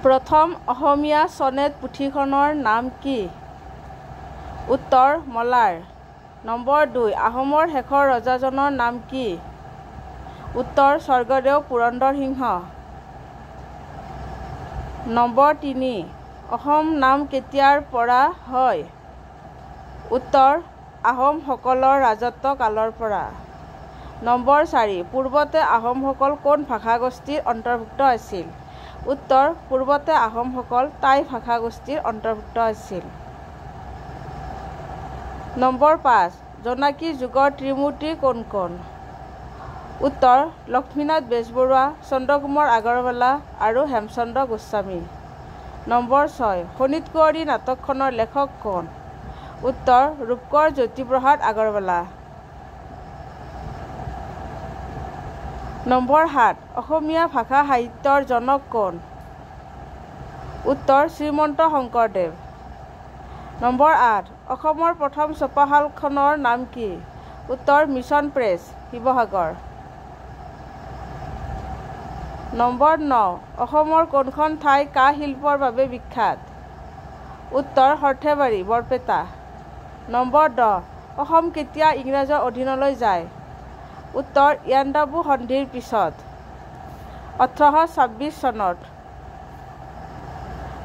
প্ৰথম অসমীয়া ছনেট পুথিখনৰ নাম কি? উত্তৰ মলাৰ। নম্বৰ 2 আহোমৰ শেষৰ ৰজাজনৰ নাম কি? উত্তৰ স্বৰ্গদেউ পুৰন্দৰ সিংহ। নম্বৰ 3 অসম নাম কেতিয়াৰ পৰা হয়? উত্তৰ আহোমসকলৰ ৰাজত্ব কালৰ পৰা। নম্বৰ 4 পূৰ্বতে আহোমসকল কোন ভাষাগোষ্ঠীৰ অন্তৰ্ভুক্ত আছিল? উত্তৰ পূৰ্বতে আহোমসকল টাই ভাষাগোষ্ঠীৰ অন্তৰ্ভুক্ত আছিল। নম্বৰ 5 জোনাকী যুগৰ ত্ৰিমূৰ্তি কোন কোন? উত্তৰ লক্ষ্মীনাথ বেজবৰুৱা, চন্দ্ৰকুমাৰ আগৰৱালা আৰু হেমচন্দ্ৰ গোস্বামী। নম্বৰ 6 শোণিতকুঁৱৰী নাটকখনৰ লেখক কোন? উত্তৰ ৰূপকোঁৱৰ জ্যোতিপ্ৰসাদ আগৰৱালা। নম্বৰ 7 অসমীয়া ভাষা সাহিত্যৰ জনক কোন? উত্তৰ শ্ৰীমন্ত শংকৰদেৱ। নম্বৰ 8 অসমৰ প্ৰথম ছপাশালখনৰ নাম কি? উত্তৰ মিছন প্ৰেছ, শিৱসাগৰ। নম্বৰ 9 অসমৰ কোনখন ঠাই কাঁহ শিল্পৰ বাবে বিখ্যাত? উত্তৰ সৰ্থেবাৰী, বৰপেটা। নম্বৰ 10 অসম কেতিয়া ইংৰাজৰ অধীনলৈ যায়? উত্তৰ ইয়াণ্ডাবু সন্ধিৰ পিছত 1826 চনত।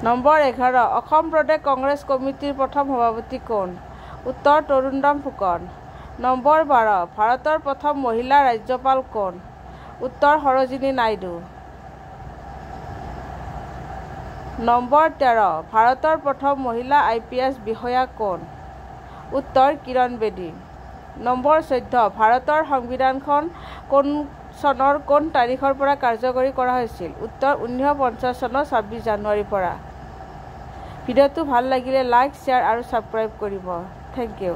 নম্বৰ 11 অসম প্ৰদেশ কংগ্ৰেছ কমিটিৰ প্ৰথম সভাপতি কোন? উত্তৰ তৰুণৰাম ফুকন। নম্বৰ 12 ভাৰতৰ প্ৰথম মহিলা ৰাজ্যপাল কোন? উত্তৰ সৰোজিনী নাইডু। নম্বৰ 13 ভাৰতৰ প্ৰথম মহিলা IPS বিষয়া কোন? উত্তৰ কিৰণ বেদী। নম্বৰ 14 ভাৰতৰ সংবিধানখন কোন চনৰ কোন তাৰিখৰ পৰা কাৰ্যকৰী কৰা হৈছিল? উত্তৰ 1950 চনৰ 26 জানুৱাৰীৰ পৰা। ভিডিঅ'টো ভাল লাগিলে লাইক, শ্বেয়াৰ আৰু ছাবস্ক্ৰাইব কৰিব। Thank U.